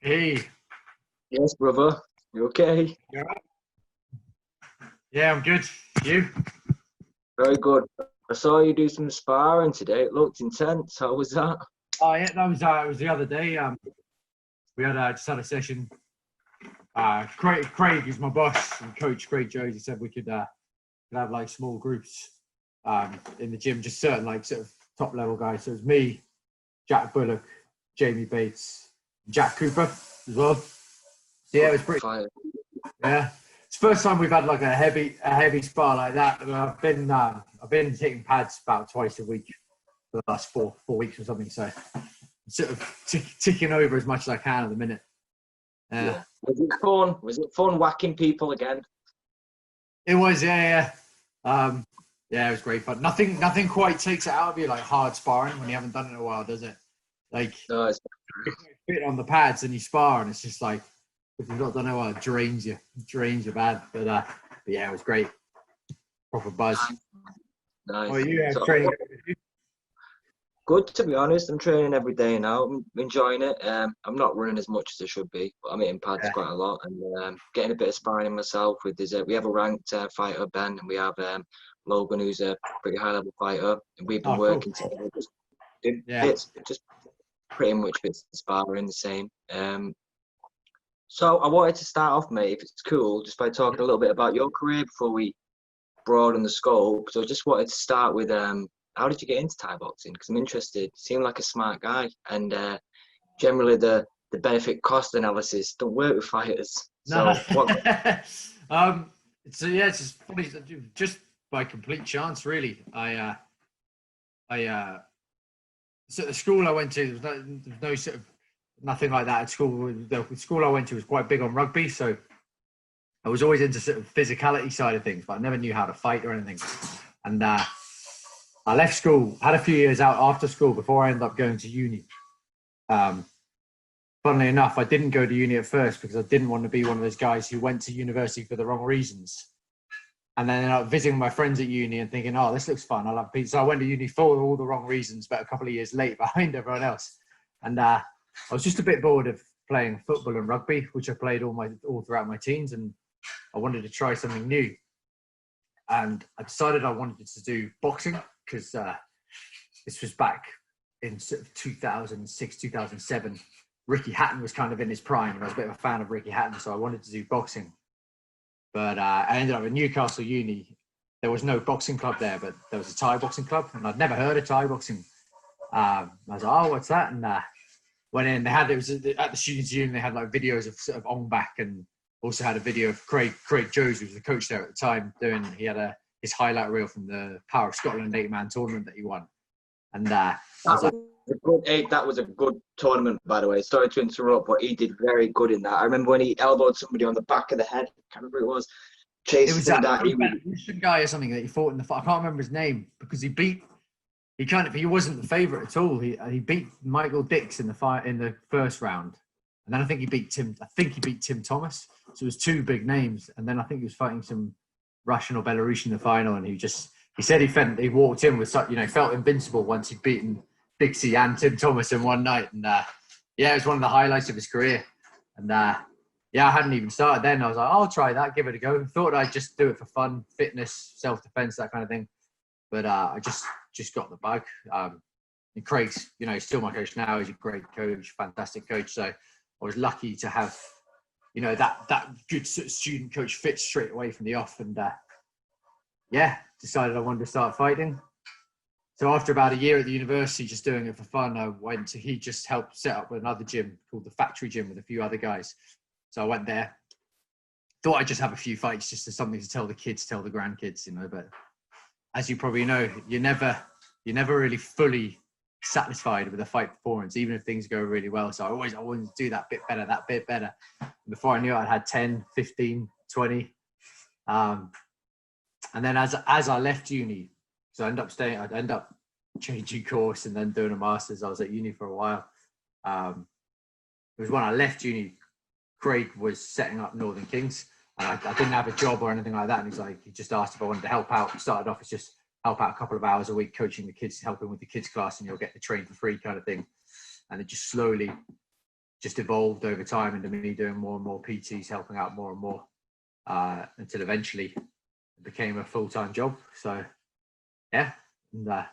Hey. Yes, brother. You okay? You all right? Yeah, I'm good. You? Very good. I saw you do some sparring today. It looked intense. How was that? Oh, yeah, it was the other day. We had just had a session. Craig is my boss and coach. Craig Jones. He said we could have like small groups in the gym, just certain like sort of top level guys. So it was me, Jack Bullock, Jamie Bates, Jack Cooper as well. So yeah, it was pretty. Fire. Yeah, it's the first time we've had like a heavy spar like that. I've been hitting pads about twice a week for the last four weeks or something. So I'm sort of ticking over as much as I can at the minute. Yeah. Was it fun? Was it fun whacking people again? It was, yeah. Yeah, it was great fun. Nothing quite takes it out of you like hard sparring when you haven't done it in a while, does it? Like No, it's fit on the pads and you spar and it's just like if you've not done it in a while, it drains you bad. But yeah, it was great. Proper buzz. nice. Oh, you So, training? good, to be honest. I'm training every day now. I'm enjoying it. I'm not running as much as I should be, but I'm hitting pads quite a lot and getting a bit of sparring in myself. We have a ranked fighter, Ben, and we have Logan, who's a pretty high level fighter, and we've been working together. Just pretty much bits of sparring the same. So I wanted to start off, mate, if it's cool, just by talking a little bit about your career before we broaden the scope. So I just wanted to start with how did you get into Thai boxing? Because I'm interested. You seem like a smart guy, and generally the benefit cost analysis don't work with fighters. So what? So yeah, it's just funny. Just by complete chance, really. So the school I went to, there was no sort of nothing like that at school. The school I went to was quite big on rugby, so I was always into sort of physicality side of things, but I never knew how to fight or anything. And I left school, had a few years out after school before I ended up going to uni. Funnily enough, I didn't go to uni at first because I didn't want to be one of those guys who went to university for the wrong reasons. And then ended up visiting my friends at uni and thinking, oh, this looks fun. I love pizza. So I went to uni for all the wrong reasons, but a couple of years late behind everyone else. And I was just a bit bored of playing football and rugby, which I played all throughout my teens. And I wanted to try something new. And I decided I wanted to do boxing because this was back in sort of 2006, 2007. Ricky Hatton was kind of in his prime, and I was a bit of a fan of Ricky Hatton, so I wanted to do boxing. But I ended up at Newcastle Uni. There was no boxing club there, but there was a Thai boxing club, and I'd never heard of Thai boxing. I was like, oh, what's that? And went in. It was at the Students' Union. They had like videos of sort of Ong Bak, and also had a video of Craig Jones, who was the coach there at the time. He had his highlight reel from the Power of Scotland 8-man tournament that he won. And I was like, that was a good tournament, by the way. Sorry to interrupt, but he did very good in that. I remember when he elbowed somebody on the back of the head. I can't remember who it was. It was that Russian guy or something that he fought in the fight. I can't remember his name because he wasn't the favourite at all. He beat Michael Dix in the first round, and then I think he beat Tim Thomas. So it was two big names, and then I think he was fighting some Russian or Belarusian in the final, and he said he walked in with such, felt invincible once he'd beaten Dixie and Tim Thomas in one night. And it was one of the highlights of his career. And I hadn't even started then. I was like, I'll try that, give it a go. Thought I'd just do it for fun, fitness, self-defense, that kind of thing. But I just got the bug. And Craig's, still my coach now. He's a great coach, fantastic coach. So I was lucky to have, that good student coach fit straight away from the off. And decided I wanted to start fighting. So after about a year at the university, just doing it for fun, he just helped set up another gym called the Factory Gym with a few other guys. So I went there, thought I'd just have a few fights just as something to tell the kids, tell the grandkids, but as you probably know, you're never really fully satisfied with a fight performance, even if things go really well. So I wanted to do that bit better. And before I knew it, I had 10, 15, 20. And then as I left uni, so I'd end up changing course and then doing a master's. I was at uni for a while. It was when I left uni, Craig was setting up Northern Kings. I didn't have a job or anything like that. And he just asked if I wanted to help out. It started off as just help out a couple of hours a week, coaching the kids, helping with the kids class, and you'll get the train for free kind of thing. And it just slowly just evolved over time into me doing more and more PTs, helping out more and more, until eventually it became a full-time job. So yeah, and, kind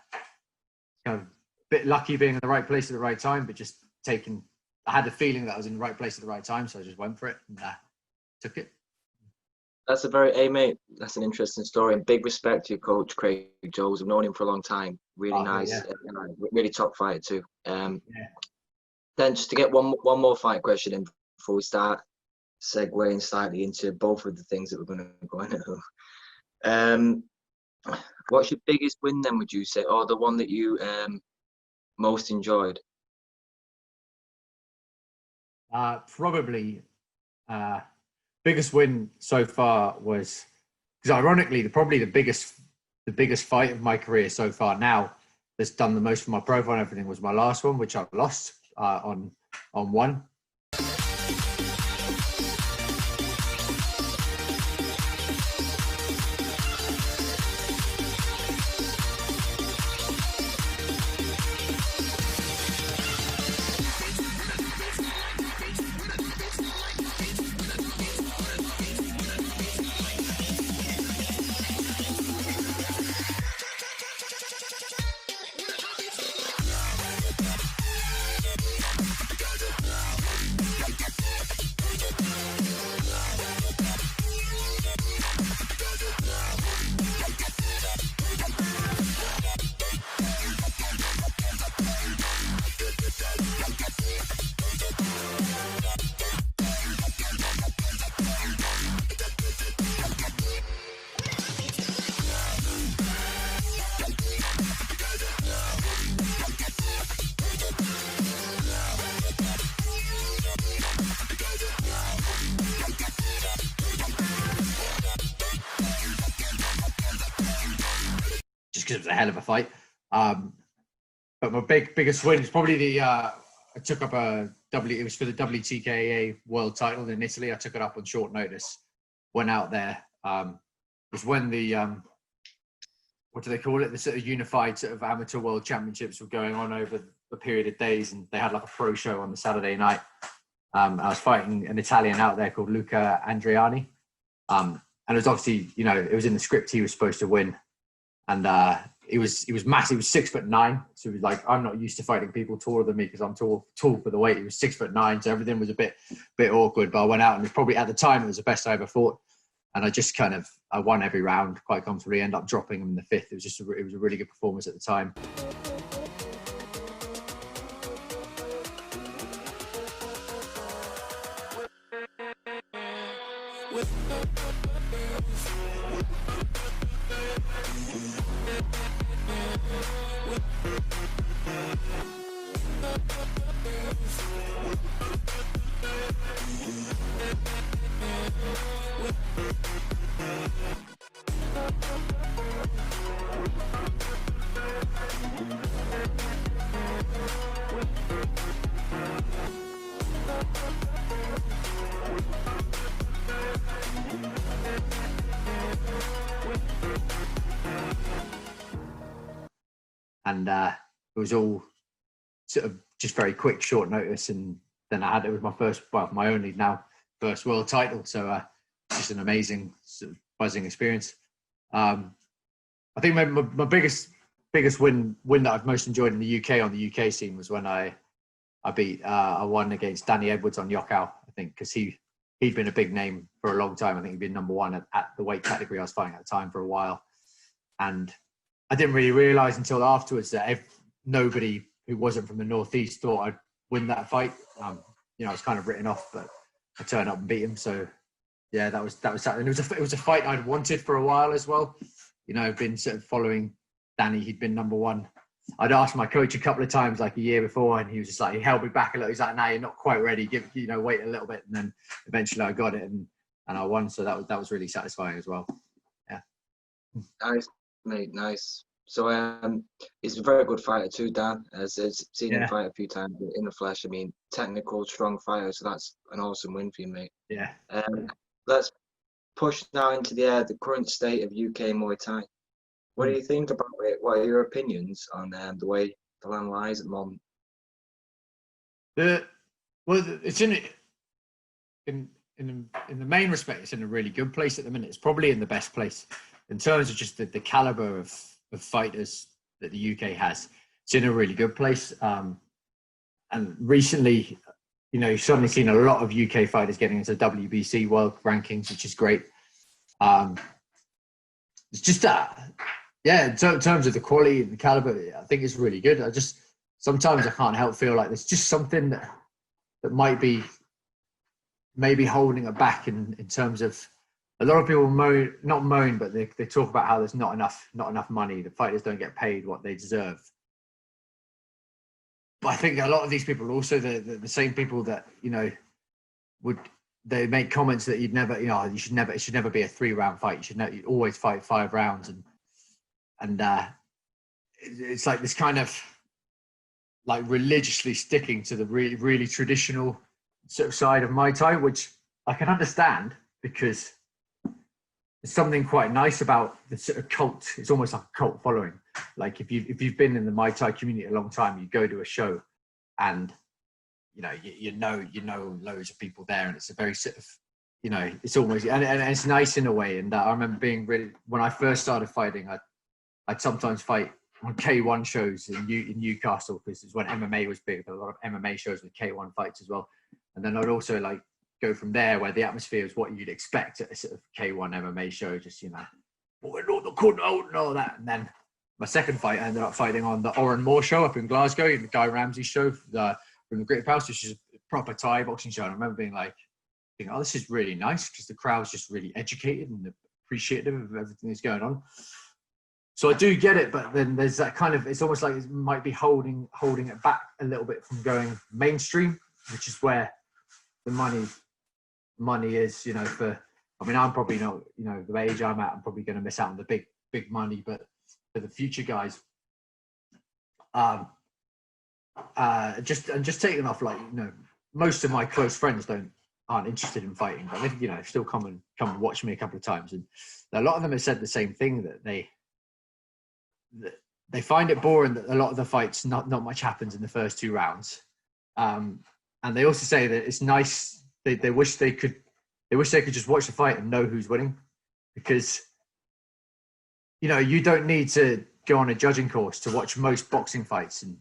of a bit lucky being in the right place at the right time, but just I had the feeling that I was in the right place at the right time, so I just went for it and took it. That's mate, that's an interesting story, and big respect to your coach, Craig Jones. I've known him for a long time. Really nice, yeah. Really top fighter too. Then just to get one more fight question in before we start segueing slightly into both of the things that we're going to go into. What's your biggest win then, would you say, or the one that you most enjoyed? Probably biggest win so far was, because ironically, probably the biggest fight of my career so far now that's done the most for my profile and everything was my last one, which I lost on one. Just because it was a hell of a fight. But my biggest win is probably I took up it was for the WTKA world title in Italy. I took it up on short notice, went out there. It was when the, what do they call it? The sort of unified sort of amateur world championships were going on over a period of days, and they had like a pro show on the Saturday night. I was fighting an Italian out there called Luca Andriani. And it was obviously, it was in the script he was supposed to win. And he was massive. He was 6'9". So he was like, I'm not used to fighting people taller than me because I'm tall for the weight. He was 6'9". So everything was a bit awkward. But I went out and it was probably at the time it was the best I ever fought. And I just I won every round quite comfortably. Ended up dropping him in the fifth. It was a really good performance at the time. And it was all sort of just very quick, short notice. And then it was my only now first world title. So just an amazing sort of buzzing experience. I think my biggest win that I've most enjoyed in the UK on the UK scene was when I won against Danny Edwards on Yokkao, I think, because he'd been a big name for a long time. I think he'd been number one at the weight category I was fighting at the time for a while. And I didn't really realise until afterwards that nobody who wasn't from the Northeast thought I'd win that fight. I was kind of written off, but I turned up and beat him. So yeah, that was that. And it was a fight I'd wanted for a while as well. I've been sort of following Danny. He'd been number one. I'd asked my coach a couple of times, like a year before, and he was just like, he held me back a little. He's like, "No, you're not quite ready. Wait a little bit." And then eventually I got it and I won. So that was really satisfying as well. Yeah. Nice, mate. Nice. So he's a very good fighter too, Dan. As I've seen him fight a few times in the flesh. I mean, technical, strong fighter. So that's an awesome win for you, mate. Yeah. Let's push now into the current state of UK Muay Thai. What do you think about it? What are your opinions on the way the land lies at the moment? Well, it's in the main respect, it's in a really good place at the minute. It's probably in the best place in terms of just the caliber of fighters that the UK has. It's in a really good place. And recently, you know, you've suddenly seen a lot of UK fighters getting into WBC world rankings, which is great. It's just that, yeah, in terms of the quality and the caliber, I think it's really good. Sometimes I can't help feel like there's just something that might be maybe holding it back in terms of, a lot of people not moan, but they talk about how there's not enough money. The fighters don't get paid what they deserve. But I think a lot of these people are also the same people that, you know, they make comments that you'd never, you know, it should never be a 3-round fight. You'd always fight 5 rounds. And it's like this kind of like religiously sticking to the really, really traditional sort of side of Muay Thai, which I can understand because there's something quite nice about the sort of cult. It's almost like a cult following. Like if you've been in the Muay Thai community a long time, you go to a show and you know loads of people there, and it's a very sort of, you know, it's almost, and it's nice in a way. And I remember being really, when I first started fighting, I'd sometimes fight on K1 shows in Newcastle, because it's when MMA was big. There were a lot of MMA shows with K1 fights as well. And then I'd also like go from there, where the atmosphere is what you'd expect at a sort of K1 MMA show, just, you know, and all that. And then my second fight, I ended up fighting on the Oran Moore show up in Glasgow, the Guy Ramsey show from the Great House, which is a proper Thai boxing show. And I remember being like, oh, this is really nice, because the crowd's just really educated and appreciative of everything that's going on. So I do get it, but then there's that kind of, it's almost like it might be holding it back a little bit from going mainstream, which is where the money is, you know, I mean, I'm probably not, you know, the age I'm at, I'm probably going to miss out on the big money, but for the future guys, just taking off, like, you know, most of my close friends aren't interested in fighting, but they, you know, still come and watch me a couple of times, and a lot of them have said the same thing, that they find it boring, that a lot of the fights not much happens in the first 2 rounds, and they also say that it's nice. They wish they could just watch the fight and know who's winning, because, you know, you don't need to go on a judging course to watch most boxing fights and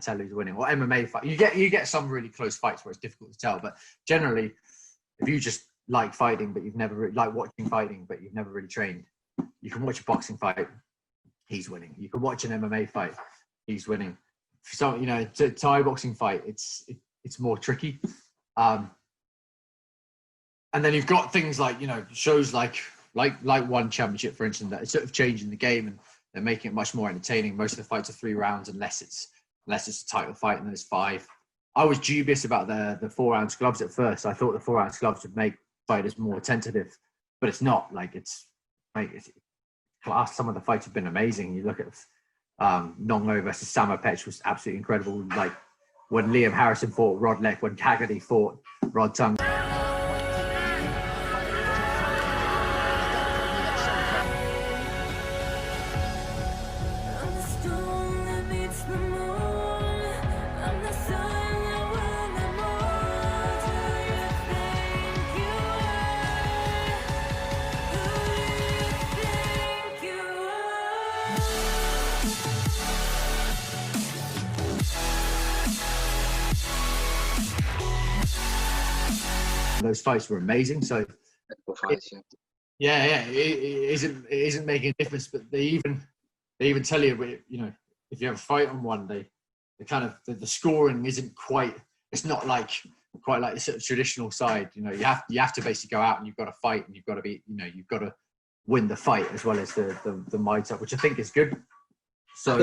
tell who's winning, or MMA fight. You get some really close fights where it's difficult to tell, but generally, if you just like fighting but you've never like watching fighting but you've never really trained, you can watch a boxing fight, he's winning. You can watch an MMA fight, he's winning. So, you know, to Thai boxing fight, it's more tricky. And then you've got things like, you know, shows like One Championship, for instance, that is sort of changing the game, and they're making it much more entertaining. Most of the fights are 3 rounds, unless it's a title fight, and then it's 5. I was dubious about the 4-ounce gloves at first. I thought the 4-ounce gloves would make fighters more tentative, but it's not. Like, it's class. Some of the fights have been amazing. You look at Nongo versus Samapech was absolutely incredible. Like when Liam Harrison fought Rod Leck, when Haggerty fought Rod Tongue. Those fights were amazing. So yeah, it isn't making a difference. But they even tell you, you know, if you have a fight on one day, the scoring isn't quite. It's not quite like the sort of traditional side. You know, you have to basically go out and you've got to fight, and you've got to be, you know, you've got to win the fight as well as the mindset, which I think is good. So I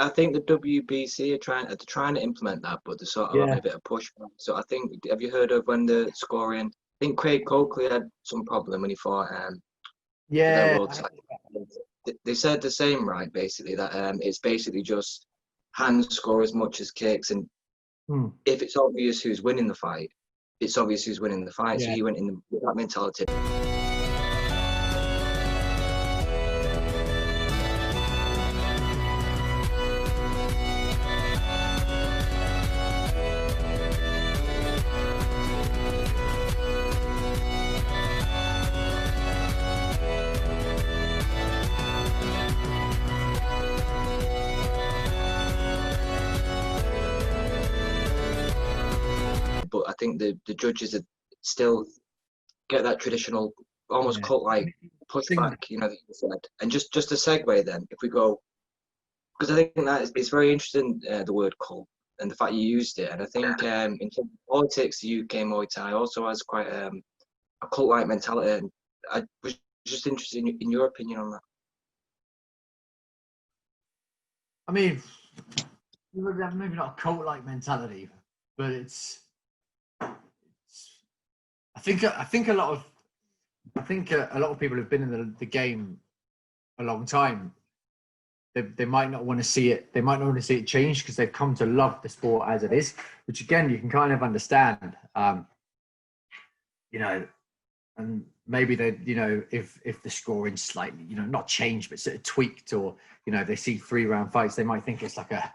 think the WBC are trying to implement that, but they're sort of having a bit of pushback. So I think, have you heard of when the scoring? I think Craig Coakley had some problem when he fought. They said the same, right? Basically, that it's basically just hands score as much as kicks, and if it's obvious who's winning the fight, it's obvious who's winning the fight. So he went in with that mentality. think the judges are still get that traditional, almost cult-like pushback, you know, that you said. And just a segue then, if we go, because I think that it's very interesting, the word cult, and the fact you used it. And I think in terms of politics, the UK Muay Thai also has quite a cult-like mentality. And I was just interested in your opinion on that. I mean, maybe not a cult-like mentality, but it's I think a lot of people who've been in the game a long time, they might not want to see it. They might not want to see it change because they've come to love the sport as it is, which again you can kind of understand. You know, and maybe they, you know, if the scoring slightly, you know, not changed but sort of tweaked, or you know, they see 3-round fights, they might think it's like a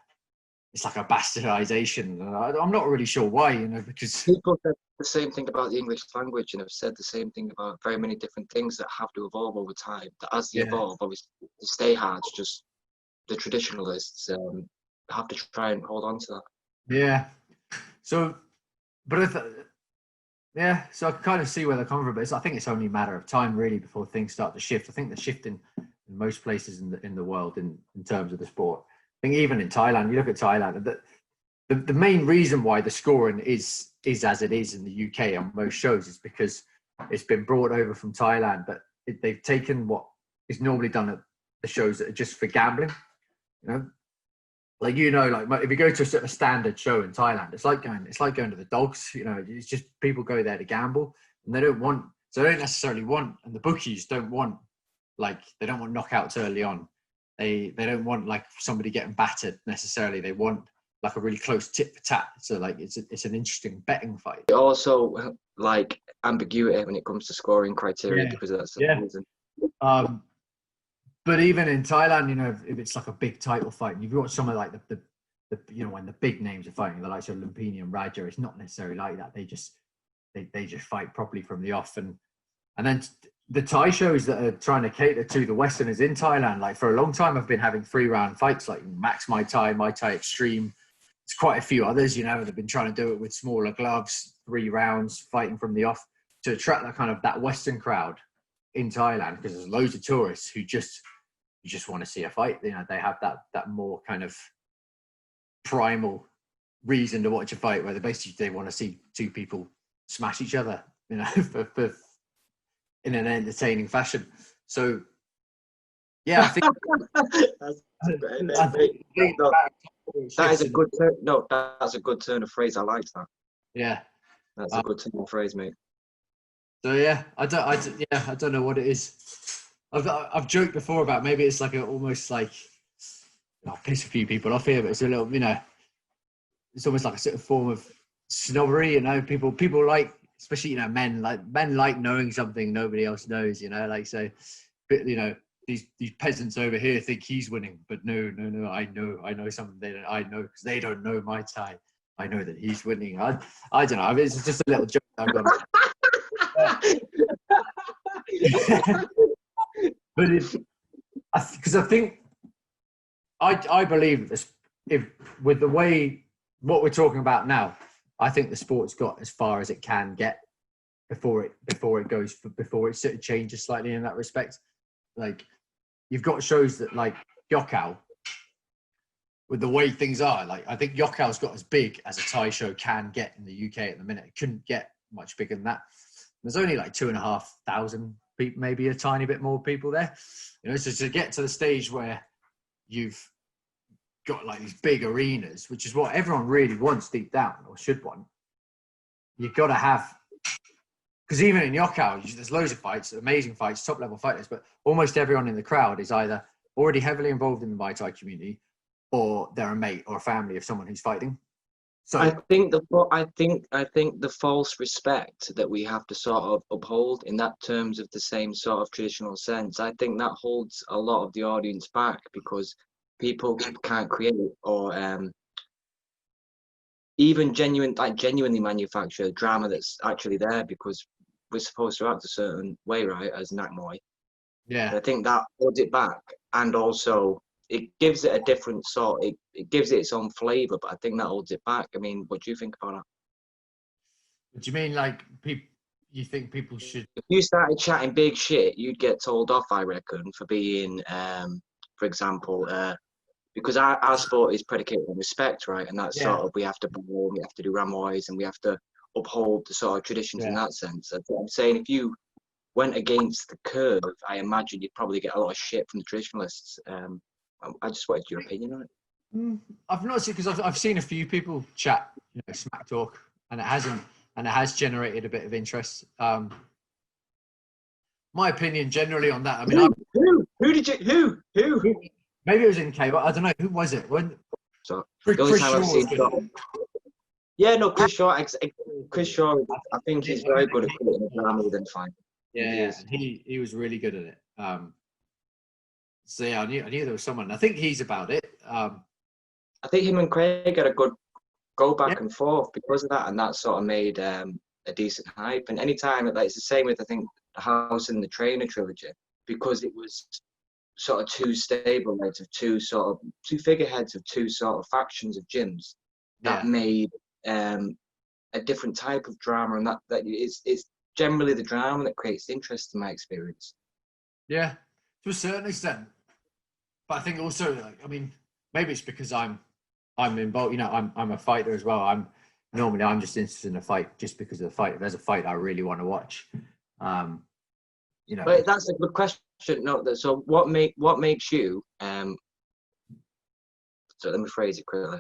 bastardization. I'm not really sure why, you know, because people said the same thing about the English language and have said the same thing about very many different things that have to evolve over time. That as they evolve, obviously, the stay hard's just the traditionalists have to try and hold on to that. Yeah. So, but so I can kind of see where they're coming from, but I think it's only a matter of time really before things start to shift. I think they're shifting in most places in the world in terms of the sport. I think even in Thailand, you look at Thailand, the main reason why the scoring is as it is in the UK on most shows is because it's been brought over from Thailand, but they've taken what is normally done at the shows that are just for gambling. You know, like, you know, like if you go to a sort of standard show in Thailand, it's like going to the dogs. You know, it's just people go there to gamble, and they don't necessarily want, and the bookies don't want, like, they don't want knockouts early on. They don't want like somebody getting battered necessarily. They want like a really close tit for tat. So like it's an interesting betting fight. Also, like ambiguity when it comes to scoring criteria, because that's the reason. But even in Thailand, you know, if it's like a big title fight, and you've got some of like the you know, when the big names are fighting, the likes of Lumpini and Raja, it's not necessarily like that. They just fight properly from the off, and then the Thai shows that are trying to cater to the Westerners in Thailand, like for a long time, have been having 3-round fights, like Max Muay Thai Extreme. There's quite a few others, you know, that have been trying to do it with smaller gloves, 3 rounds, fighting from the off, to attract that kind of that Western crowd in Thailand, because there's loads of tourists who just want to see a fight. You know, they have that more kind of primal reason to watch a fight, where they want to see two people smash each other, you know, for in an entertaining fashion. So yeah, I think that is a good turn. No, that's a good turn of phrase. I like that. Yeah, that's a good turn of phrase, mate. So yeah, I don't know what it is. I've joked before about maybe it's like almost like, I'll piss a few people off here, but it's a little, you know, it's almost like a sort of form of snobbery, you know. People like, especially, you know, men like knowing something nobody else knows, you know, like, so, but, you know, these peasants over here think he's winning, but no, I know something I know, because they don't know my Thai. I know that he's winning. I don't know. It's just a little joke I've got. But because I think I believe this, if with the way what we're talking about now, I think the sport's got as far as it can get before it sort of changes slightly in that respect. Like, you've got shows that, like Yokkao, with the way things are, like, I think Yokkao's got as big as a Thai show can get in the UK at the minute. It couldn't get much bigger than that. There's only like 2,500 people, maybe a tiny bit more people there. You know, so to get to the stage where you've got like these big arenas, which is what everyone really wants deep down, or should want, you've got to have, because even in Yokkao, there's loads of fights, amazing fights, top level fighters, but almost everyone in the crowd is either already heavily involved in the Muay Thai community, or they're a mate or a family of someone who's fighting. So I think the false respect that we have to sort of uphold in that terms of the same sort of traditional sense, I think that holds a lot of the audience back, because people can't create or even genuinely manufacture drama that's actually there, because we're supposed to act a certain way, right, as Nak Moi. Yeah, and I think that holds it back, and also it gives it a different it gives it its own flavour, but I think that holds it back. I mean, what do you think about that? Do you mean like people? You think people should? If you started chatting big shit, you'd get told off, I reckon, for being, for example, because our sport is predicated on respect, right? And that's sort of, we have to bow, we have to do ramoys, and we have to uphold the sort of traditions in that sense. That's what I'm saying. If you went against the curve, I imagine you'd probably get a lot of shit from the traditionalists. I just wanted your opinion on it. I've not seen, because I've seen a few people chat, smack talk, and it has generated a bit of interest. My opinion generally on that. I mean, Who? Maybe it was in cable. I don't know. Who was it? So Chris Shaw. Yeah, no, Chris Shaw. Chris Shaw. I think he's very good at creating a drama within fight. Yeah, he was really good at it. So yeah, I knew there was someone. I think he's about it. I think him and Craig had a good go back and forth because of that, and that sort of made a decent hype. And anytime, like, it's the same with, I think, the House and the Trainer trilogy, because it was sort of two stablemates of two figureheads of two sort of factions of gyms that made a different type of drama, and that it's generally the drama that creates interest in my experience. Yeah, to a certain extent, but I think also, like, I mean, maybe it's because I'm involved. I'm a fighter as well. I'm just interested in a fight just because of the fight. If there's a fight I really want to watch, But that's a good question. No, so what makes you? So let me phrase it quickly.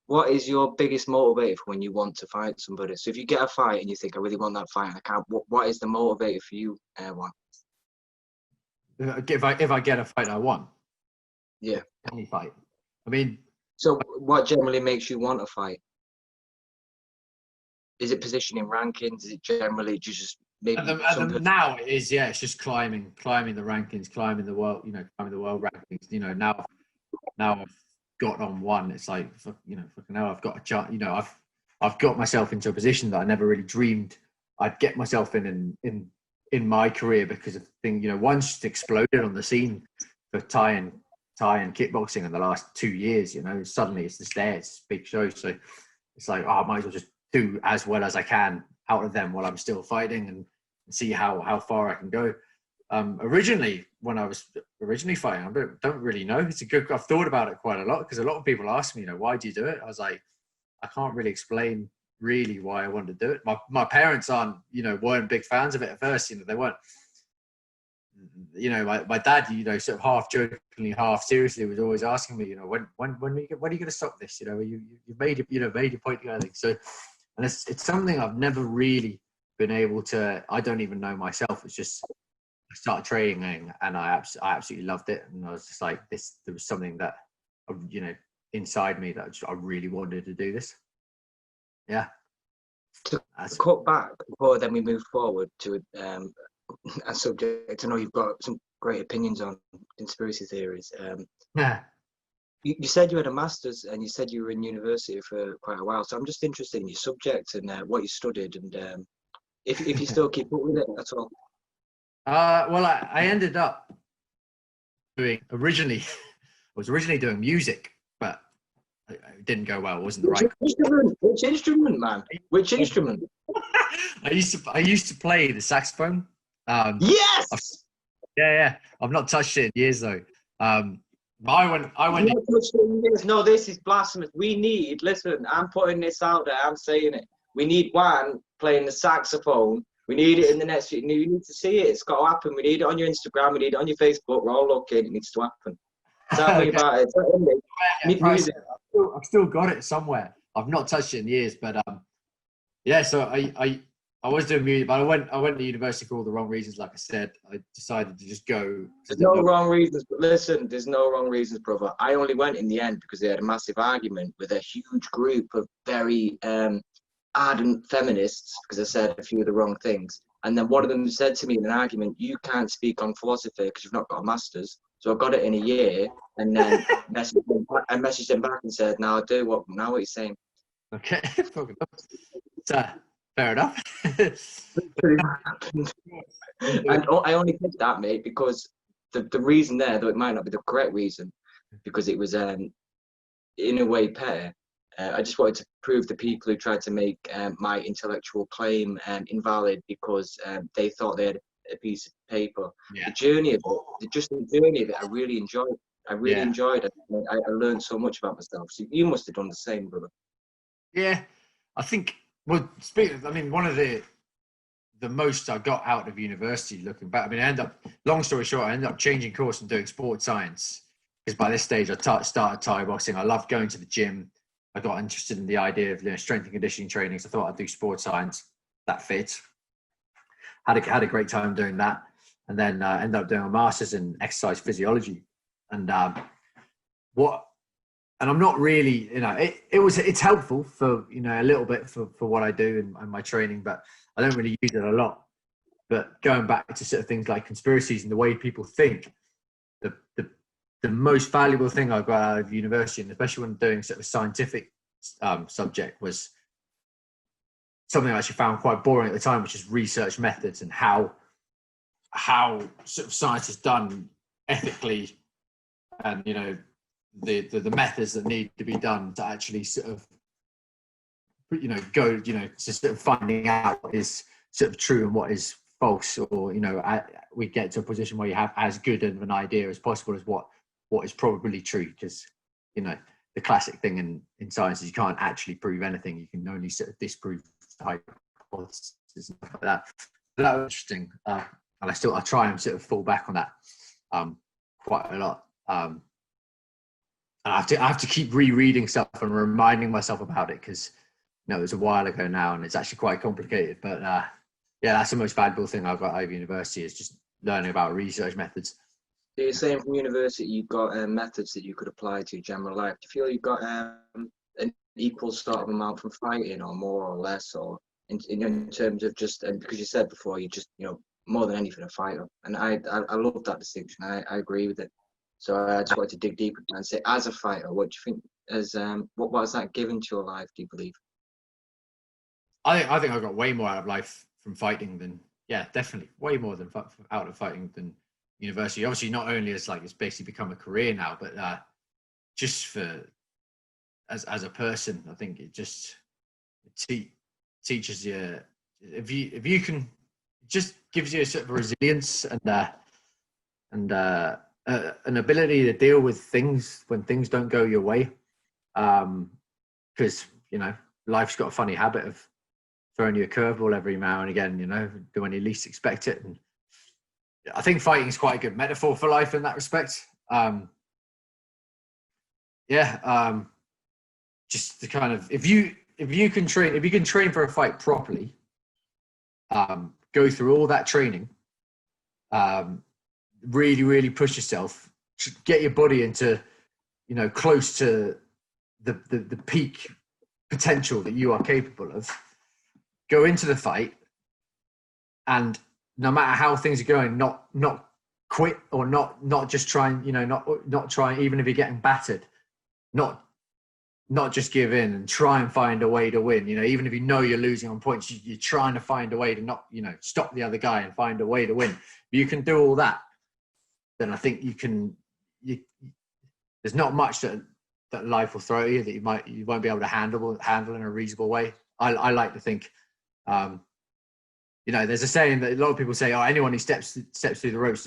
What is your biggest motivator for when you want to fight somebody? So if you get a fight and you think, I really want that fight, and I can't. What is the motivator for you, Juan? If I get a fight I want, any fight. I mean, so what generally makes you want a fight? Is it positioning rankings? Is it generally just maybe? Now it is. Yeah, it's just climbing the rankings, climbing the world. Climbing the world rankings. Now I've got on one. It's like, fucking hell, I've got a chance. I've got myself into a position that I never really dreamed I'd get myself in my career, because of thing. One's just exploded on the scene for Thai and kickboxing in the last 2 years. Suddenly it's just there. It's a big show. So it's like, I might as well just do as well as I can out of them while I'm still fighting, and see how far I can go. Originally, when I was fighting, I don't really know. I've thought about it quite a lot, because a lot of people ask me, why do you do it? I was like, I can't really explain really why I wanted to do it. My parents weren't big fans of it at first. They weren't. My dad, sort of half jokingly, half seriously, was always asking me, when are you going to stop this? You've made your point together. So, and it's something I've never really been able to. I don't even know myself. It's just, I started training and I absolutely loved it, and I was just like, there was something that inside me that I really wanted to do this. Yeah. To cut back before then we move forward to a subject I know you've got some great opinions on, conspiracy theories. You said you had a master's, and you said you were in university for quite a while. So I'm just interested in your subject and what you studied, and if you still keep up with it at all. Well, I ended up doing I was originally doing music, but it didn't go well. It wasn't the right. Which instrument, man? Which instrument? I used to play the saxophone. Yes. Yeah. I've not touched it in years though. I went. No, this is blasphemous. Listen, I'm putting this out there. I'm saying it. We need Juan playing the saxophone. We need it in the next. You need to see it. It's got to happen. We need it on your Instagram. We need it on your Facebook. We're all looking. It needs to happen. Tell me about it. I've still got it somewhere. I've not touched it in years, but So I was doing music, but I went to university for all the wrong reasons. Like I said, I decided to just go. There's no wrong reasons. But listen, there's no wrong reasons, brother. I only went in the end because they had a massive argument with a huge group of very ardent feminists, because I said a few of the wrong things. And then one of them said to me in an argument, "You can't speak on philosophy because you've not got a master's." So I got it in a year, and then messaged him back and said, "Now I do. What are you saying?" Okay, fair enough. And I only did that, mate, because the reason there, though it might not be the correct reason, because it was in a way better, I just wanted to prove the people who tried to make my intellectual claim invalid because they thought they had a piece of paper. Yeah. The journey of it, just the journey of it, I really enjoyed. I really Yeah. enjoyed it. I learned so much about myself. So you must have done the same, brother. Yeah, I think. Well, I mean, one of the most I got out of university, looking back, I mean, long story short, I ended up changing course and doing sports science because by this stage I started Thai boxing. I loved going to the gym. I got interested in the idea of strength and conditioning training, so I thought I'd do sports science. That fit. Had a great time doing that, and then ended up doing a master's in exercise physiology. And and I'm not really, it's helpful for, a little bit for what I do and my training, but I don't really use it a lot. But going back to sort of things like conspiracies and the way people think, the most valuable thing I got out of university, and especially when doing sort of a scientific subject, was something I actually found quite boring at the time, which is research methods and how sort of science is done ethically, and the methods that need to be done to actually sort of go to sort of finding out what is sort of true and what is false, or we get to a position where you have as good of an idea as possible as what is probably true, because the classic thing in science is you can't actually prove anything, you can only sort of disprove hypotheses and stuff like that. But that was interesting, and I try and sort of fall back on that quite a lot. And I have to keep rereading stuff and reminding myself about it, because it was a while ago now and it's actually quite complicated. But yeah, that's the most valuable thing I've got out of university, is just learning about research methods. So you're saying from university you've got methods that you could apply to your general life. Do you feel you've got an equal sort of amount from fighting, or more or less, or in terms of just, because you said before you just more than anything a fighter, and I love that distinction. I agree with it. So I just wanted to dig deeper and say, as a fighter, what do you think as what has that given to your life, do you believe? I think I got way more out of life from fighting than, definitely way more than out of fighting than university. Obviously, not only as it's basically become a career now, but just for as a person, I think it just teaches you, if you can, it just gives you a sort of resilience and an ability to deal with things when things don't go your way, because life's got a funny habit of throwing you a curveball every now and again, when you least expect it. And I think fighting is quite a good metaphor for life in that respect. Just the kind of, if you can train for a fight properly, go through all that training, really, really push yourself, get your body into, close to the peak potential that you are capable of, go into the fight, and no matter how things are going, not quit, or not just trying, not trying, even if you're getting battered, not just give in and try and find a way to win. Even if you're losing on points, you're trying to find a way to not, stop the other guy and find a way to win. If you can do all that, then I think there's not much that life will throw at you that you won't be able to handle in a reasonable way. I like to think, there's a saying that a lot of people say, anyone who steps through the ropes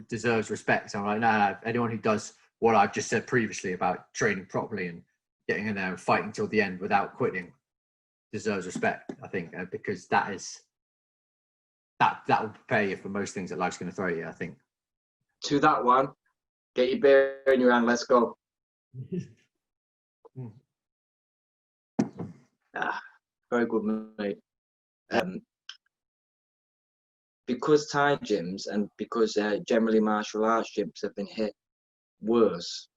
deserves respect. I'm like, no, anyone who does what I've just said previously about training properly and getting in there and fighting till the end without quitting deserves respect, I think, because that will prepare you for most things that life's going to throw you, I think. To that one, get your beer in your hand, let's go. Very good, mate. Because Thai gyms and because generally martial arts gyms have been hit worse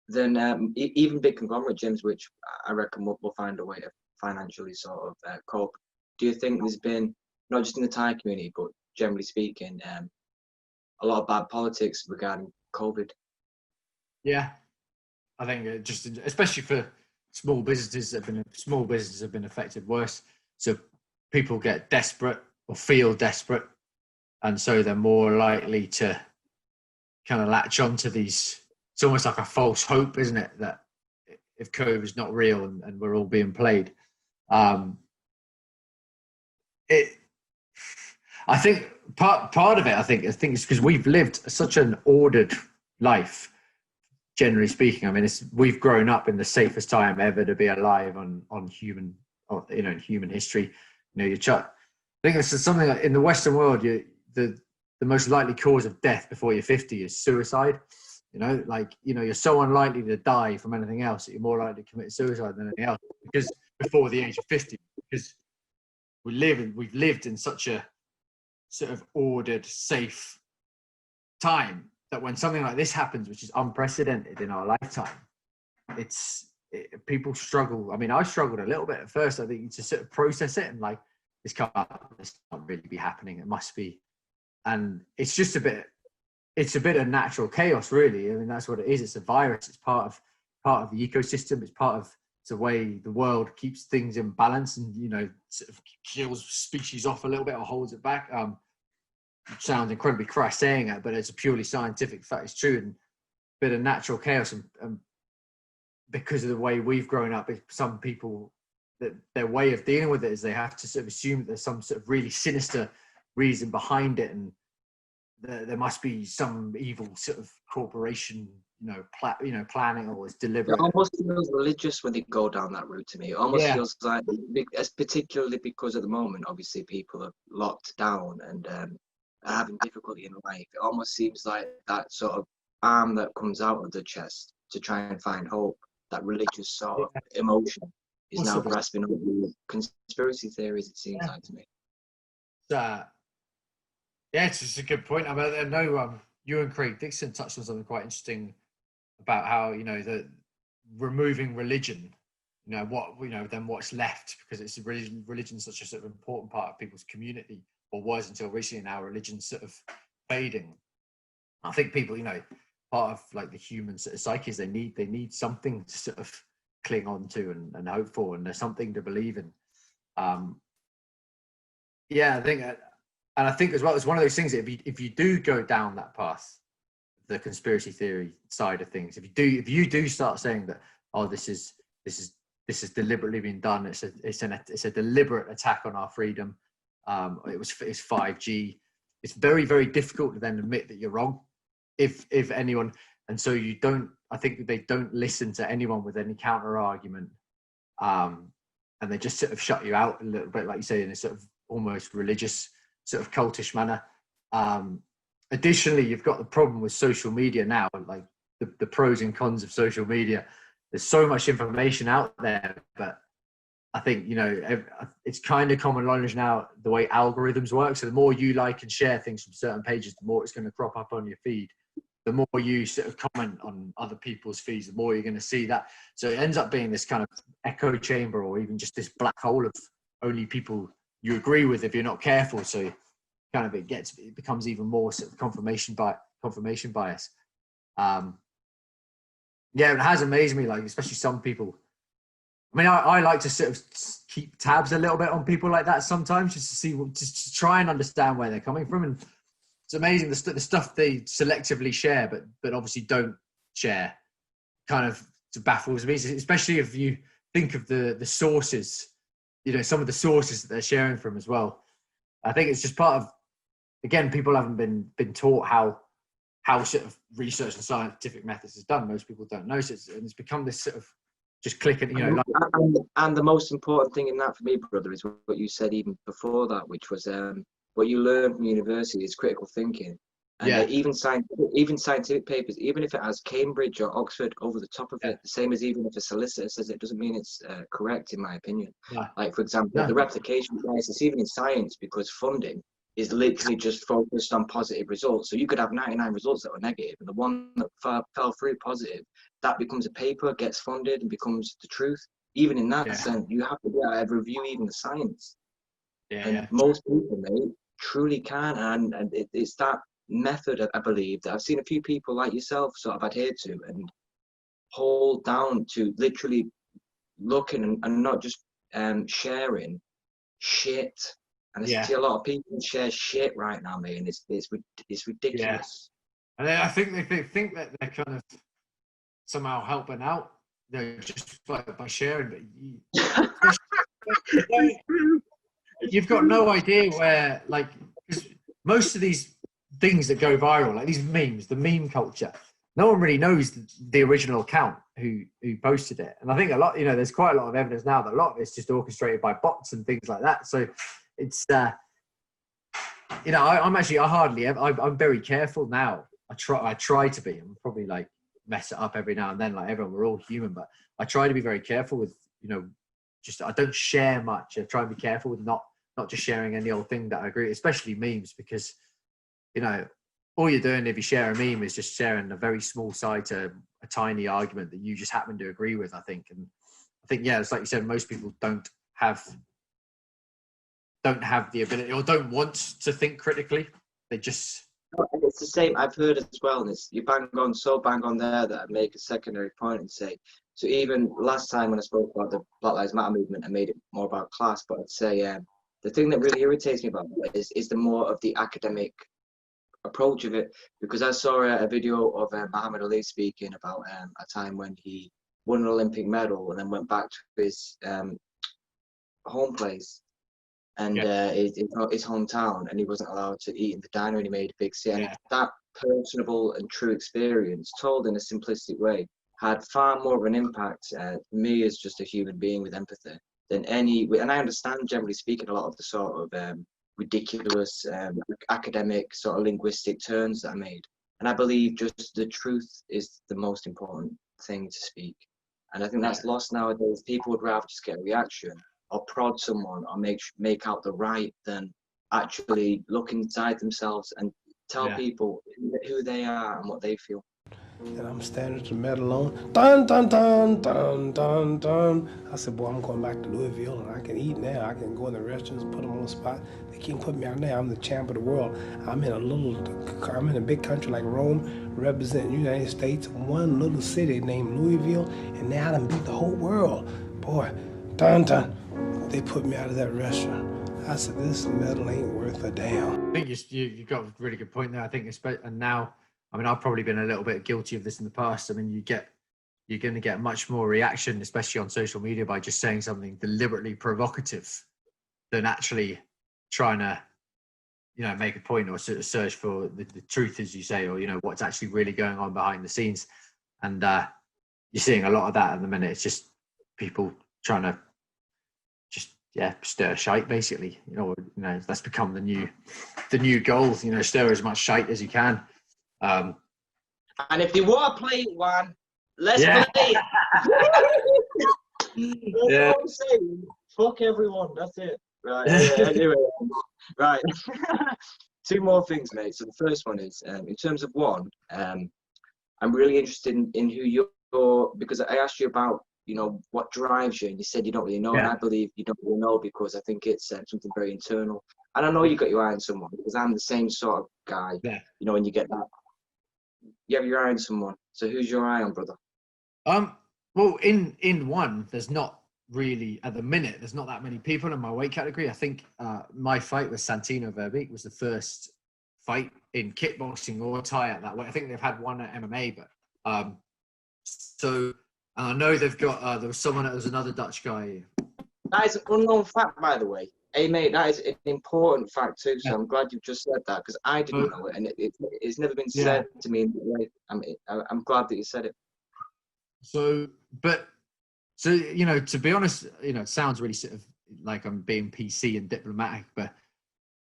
than even big conglomerate gyms, which I reckon will find a way to financially sort of cope. Do you think there's been, not just in the Thai community, but generally speaking, a lot of bad politics regarding COVID? Yeah, I think just especially for small businesses have been affected worse. So people get desperate or feel desperate, and so they're more likely to kind of latch onto these. It's almost like a false hope, isn't it? That if COVID's not real and we're all being played. I think part of it, I think is because we've lived such an ordered life, generally speaking. I mean, we've grown up in the safest time ever to be alive on human, in human history. I think this is something like in the Western world, the most likely cause of death before you're 50 is suicide. You're so unlikely to die from anything else that you're more likely to commit suicide than anything else, because before the age of 50, because we've lived in such a sort of ordered, safe time that when something like this happens, which is unprecedented in our lifetime, people struggle. I mean, I struggled a little bit at first, I think, to sort of process it and like, this can't really be happening. It must be. And it's just a bit of natural chaos, really. I mean, that's what it is. It's a virus. It's part of the ecosystem. It's part of the way the world keeps things in balance and, sort of kills species off a little bit or holds it back. It sounds incredibly crass saying it, but it's a purely scientific fact. It's true. And a bit of natural chaos. And because of the way we've grown up, some people, that their way of dealing with it is they have to sort of assume that there's some sort of really sinister reason behind it, and there must be some evil sort of corporation, planning, or it's deliberate. It almost feels religious when they go down that route to me. It almost feels like, particularly because at the moment, obviously, people are locked down and are having difficulty in life. It almost seems like that sort of arm that comes out of the chest to try and find hope, that religious sort of emotion, is now grasping up the conspiracy theories, it seems like to me. It's just a good point. I mean, I know you and Craig Dixon touched on something quite interesting about how, the removing religion, then what's left, because it's religion's such a sort of important part of people's community, or was until recently. Now religion's sort of fading. I think people, part of like the human sort of psyche is they need something to sort of cling on to and hope for, and there's something to believe in. I think, and I think as well, it's one of those things that if you do go down that path, the conspiracy theory side of things, if you do start saying that, this is deliberately being done, it's a deliberate attack on our freedom, it's 5G, it's very, very difficult to then admit that you're wrong, if anyone. And so I think they don't listen to anyone with any counter argument, and they just sort of shut you out a little bit, like you say, in a sort of almost religious, sort of cultish manner. Additionally, you've got the problem with social media now, like the pros and cons of social media. There's so much information out there, but I think, it's kind of common knowledge now the way algorithms work. So the more you like and share things from certain pages, the more it's going to crop up on your feed. The more you sort of comment on other people's feeds, the more you're going to see that. So it ends up being this kind of echo chamber, or even just this black hole of only people you agree with if you're not careful. So kind of it becomes even more sort of confirmation bias. It has amazed me, like, especially some people. I mean, I like to sort of keep tabs a little bit on people like that sometimes, just to try and understand where they're coming from. And it's amazing the stuff they selectively share, but obviously don't share, kind of baffles me, especially if you think of the sources, some of the sources that they're sharing from as well. I think it's just part of, again, people haven't been taught how sort of research and scientific methods is done. Most people don't know, so it's become this sort of just click and, and the most important thing in that for me, brother, is what you said even before that, which was what you learn from university is critical thinking. And even scientific papers, even if it has Cambridge or Oxford over the top of it, the same as even if a solicitor says it, doesn't mean it's correct, in my opinion. Like, for example, the replication bias, even in science, because funding is literally just focused on positive results. So you could have 99 results that were negative, and the one that fell through positive, that becomes a paper, gets funded, and becomes the truth. Even in that sense, you have to be able to review even the science. Most people, mate, truly can, and it's that method, I believe, that I've seen a few people like yourself sort of adhere to and hold down to, literally looking and not just sharing shit. And I see a lot of people share shit right now, mate, and it's ridiculous. And I think they think that they're kind of somehow helping out just by sharing. You've got no idea where, like, 'cause most of these things that go viral, like these memes, the meme culture, no one really knows the original account who posted it. And I think a lot, there's quite a lot of evidence now that a lot of it's just orchestrated by bots and things like that. So it's, I'm very careful now. I try to be. I'm probably like mess it up every now and then, like everyone, we're all human, but I try to be very careful with, I don't share much. I try and be careful with not just sharing any old thing that I agree, especially memes, because, all you're doing if you share a meme is just sharing a very small side to a tiny argument that you just happen to agree with, I think. And I think, yeah, it's like you said, most people don't have the ability or don't want to think critically. They just... And it's the same, I've heard as well, and it's you bang on there that I make a secondary point and say, so even last time when I spoke about the Black Lives Matter movement, I made it more about class, but I'd say the thing that really irritates me about it is the more of the academic approach of it, because I saw a video of Muhammad Ali speaking about a time when he won an Olympic medal and then went back to his home place and his hometown, and he wasn't allowed to eat in the diner, and he made a big scene. And that personable and true experience, told in a simplistic way, had far more of an impact me as just a human being with empathy than any. And I understand, generally speaking, a lot of the sort of ridiculous academic sort of linguistic turns that I made. And I believe just the truth is the most important thing to speak. And I think that's lost nowadays. People would rather just get a reaction or prod someone or make out the right than actually look inside themselves and tell people who they are and what they feel. And I'm standing to metal on, dun, dun, dun, dun, dun, dun. I said, boy, I'm going back to Louisville and I can eat now. I can go in the restaurants, put them on the spot. They can't put me out there. I'm the champ of the world. I'm in a big country like Rome, representing the United States, one little city named Louisville, and now I done beat the whole world. Boy, dun, dun. They put me out of that restaurant. I said, this medal ain't worth a damn. I think you've got a really good point there. I think, and now, I mean, I've probably been a little bit guilty of this in the past. I mean, you're going to get much more reaction, especially on social media, by just saying something deliberately provocative than actually trying to, make a point or sort of search for the truth, as you say, or, what's actually really going on behind the scenes. And you're seeing a lot of that at the minute. It's just people trying to stir shite, basically. That's become the new goal. Stir as much shite as you can. And if you want to play one, let's play it. That's all I'm saying. Fuck everyone. That's it. Right. Anyway, right. Two more things, mate. So the first one is, in terms of one, I'm really interested in who you're, because I asked you about, what drives you, and you said you don't really know, and I believe you don't really know because I think it's something very internal. And I know you got your eye on someone, because I'm the same sort of guy. When you get that, you have your eye on someone. So who's your eye on, brother? Well, in one, there's not really, at the minute, there's not that many people in my weight category. I think my fight with Santino Verbeek was the first fight in kickboxing or Thai at that weight. I think they've had one at MMA, but so I know they've got, there was another Dutch guy. That is an unknown fact, by the way. Hey, mate, that is an important fact too, so I'm glad you've just said that, because I didn't know it, and it's never been said to me in that way. I'm glad that you said it. So, to be honest, it sounds really sort of like I'm being PC and diplomatic, but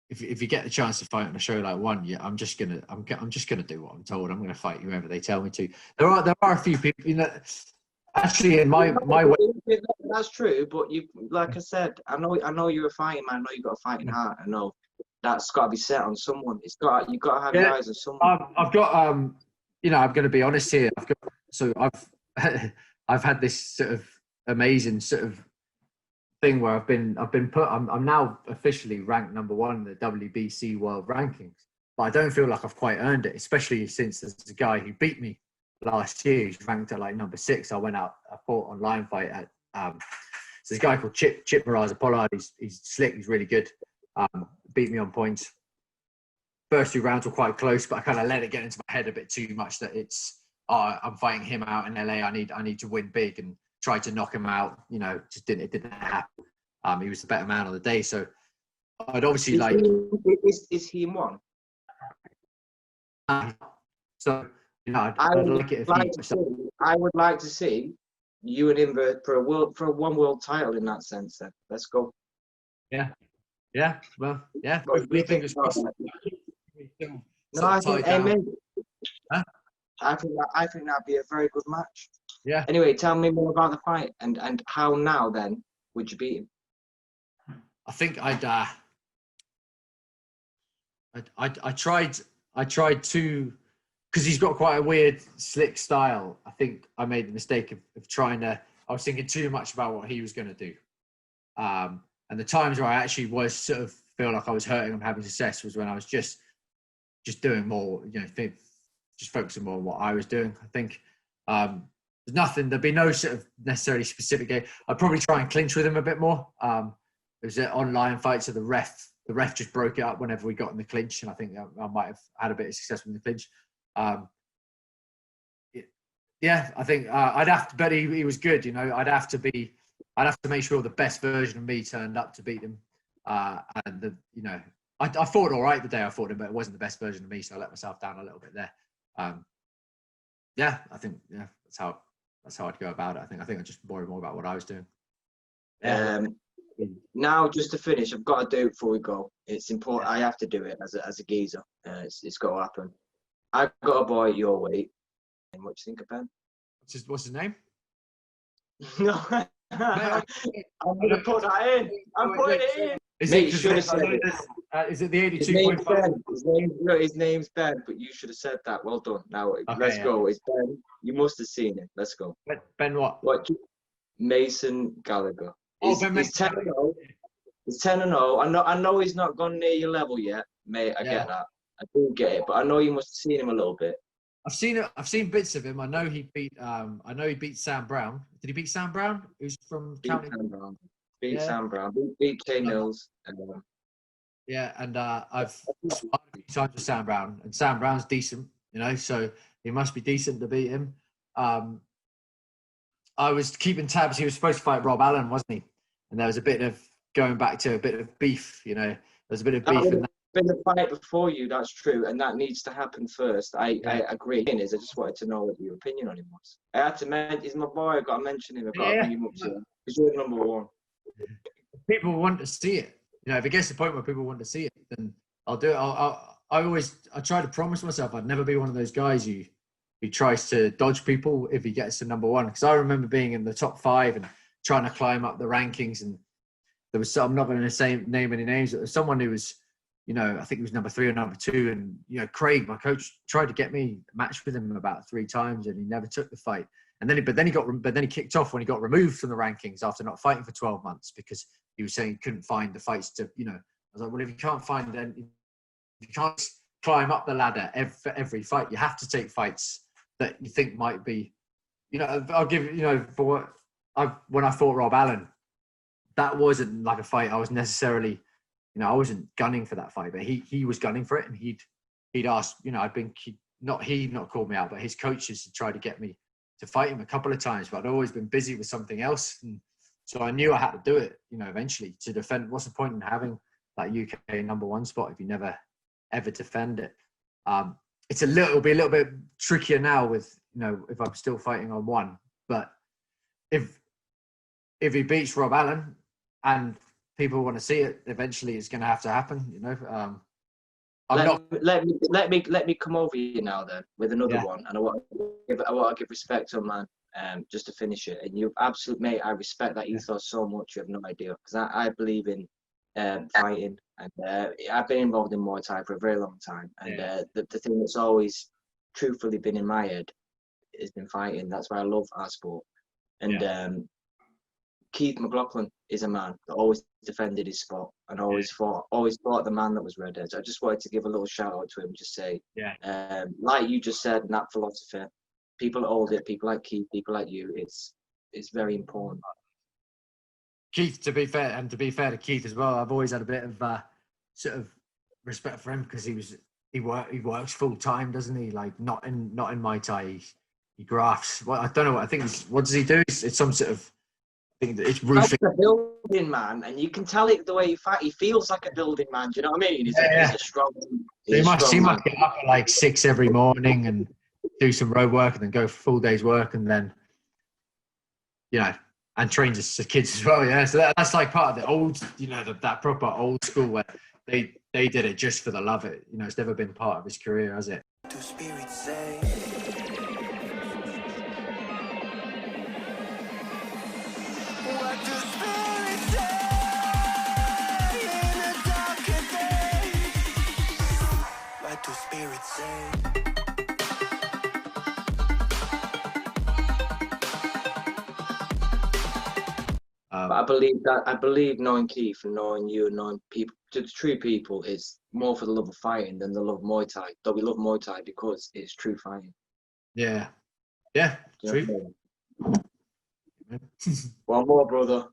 if you get the chance to fight on a show like one, I'm just gonna do what I'm told. I'm gonna fight whoever they tell me to. There are a few people, actually, in my way. That's true, but you, like I said, I know you're a fighting man. I know you've got a fighting heart. I know that's got to be set on someone. You've got to have your eyes on someone. I've got, I'm going to be honest here. I've had this sort of amazing sort of thing where I'm now officially ranked number 1 in the WBC world rankings, but I don't feel like I've quite earned it, especially since there's a guy who beat me last year. He's ranked at like number 6. I fought online fight at so this guy called Chip Pollard. He's slick, he's really good. Beat me on points. First 2 rounds were quite close, but I kind of let it get into my head a bit too much that it's oh, I'm fighting him out in LA. I need to win big, and tried to knock him out. It didn't happen. He was the better man on the day. So I'd obviously Is he in one? So I'd like it if I would like to see you and him for a one world title in that sense. Then let's go. Yeah. Well, yeah. No, I think I think that'd be a very good match. Yeah. Anyway, tell me more about the fight and how now then would you beat him? I think I tried to, because he's got quite a weird, slick style. I think I made the mistake of trying to. I was thinking too much about what he was going to do, and the times where I actually was sort of feel like I was hurting him, having success, was when I was just doing more. Just focusing more on what I was doing. I think there's nothing. There'd be no sort of necessarily specific game. I'd probably try and clinch with him a bit more. It was an online fight, so the ref just broke it up whenever we got in the clinch, and I think I might have had a bit of success in the clinch. Yeah, I think I'd have to, but he was good. I'd have to make sure the best version of me turned up to beat him. I fought all right the day I fought him, but it wasn't the best version of me, so I let myself down a little bit there. I think that's how I'd go about it. I think I just worry more about what I was doing. Now, just to finish, I've got to do it before we go. It's important. I have to do it as a geezer. It's got to happen. I've got a boy at your weight. And what do you think of Ben? What's his name? No, I'm going to put that in. I'm putting it in. Is it the 82.5? His name's Ben, but you should have said that. Well done. Now, let's go. It's Ben. You must have seen it. Let's go. Ben what? Mason Gallagher. Oh, He's 10-0. He's 10-0. I know he's not gone near your level yet, mate. I get that. I do get it, but I know you must have seen him a little bit. I've seen bits of him. I know he beat Sam Brown. Did he beat Sam Brown? Who's from County? Beat Sam Brown. Beat Kay Mills. And I've fought a few times with Sam Brown, and Sam Brown's decent, so he must be decent to beat him. I was keeping tabs. He was supposed to fight Rob Allen, wasn't he? And there was a bit of going back to a bit of beef. There was a bit of beef. Been the fight before you, that's true, and that needs to happen first. I agree. I just wanted to know what your opinion on him was. I had to mention, he's my boy. I've got to mention him. I've got to bring him up to him. He's your number one. People want to see it. If it gets to the point where people want to see it, then I'll do it. I try to promise myself I'd never be one of those guys who tries to dodge people if he gets to number one. Because I remember being in the top 5 and trying to climb up the rankings, and there was I'm not going to name any names, but there was someone who was, I think he was number 3 or number 2, and Craig, my coach, tried to get me a match with him about 3 times, and he never took the fight. And then he kicked off when he got removed from the rankings after not fighting for 12 months because he was saying he couldn't find the fights to. I was like, well, if you can't climb up the ladder every fight, you have to take fights that you think might be. I'll give when I fought Rob Allen, that wasn't like a fight I was necessarily. I wasn't gunning for that fight, but he was gunning for it, and he'd asked. He not called me out, but his coaches had tried to get me to fight him a couple of times, but I'd always been busy with something else, and so I knew I had to do it. Eventually to defend. What's the point in having that UK number 1 spot if you never ever defend it? It'll be a little bit trickier now with if I'm still fighting on 1, but if he beats Rob Allen and people want to see it, eventually it's going to have to happen. Let me come over you now then with another one, and I want to give respect to a man, just to finish it. And you absolutely, mate, I respect that ethos so much. You have no idea, because I believe in fighting, and I've been involved in Muay Thai for a very long time, and the thing that's always truthfully been in my head has been fighting. That's why I love our sport. And Keith McLaughlin is a man that always defended his spot and always fought the man that was redhead. So I just wanted to give a little shout out to him, just say, like you just said, in that philosophy, people that hold it, people like Keith, people like you, it's very important. Keith, to be fair to Keith as well, I've always had a bit of sort of respect for him, because he works full time, doesn't he? Like not in Muay Thai. He grafts. Well, I don't know. I think what does he do? It's some sort of thing. It's Like roofing. a building man, and you can tell it the way he fight. He feels like a building man. Do you know what I mean? He's a strong. So he He's a must strong man. get up at like 6 every morning and do some road work and then go for full day's work and then, and train his kids as well. Yeah, so that's like part of the old, that proper old school where they did it just for the love of it. It's never been part of his career, has it? Do spirits say? What do spirits say in the darker days? What do spirits say? But I believe knowing Keith and knowing you and knowing people, true people, is more for the love of fighting than the love of Muay Thai. Though we love Muay Thai because it's true fighting. Yeah, true. One more, brother.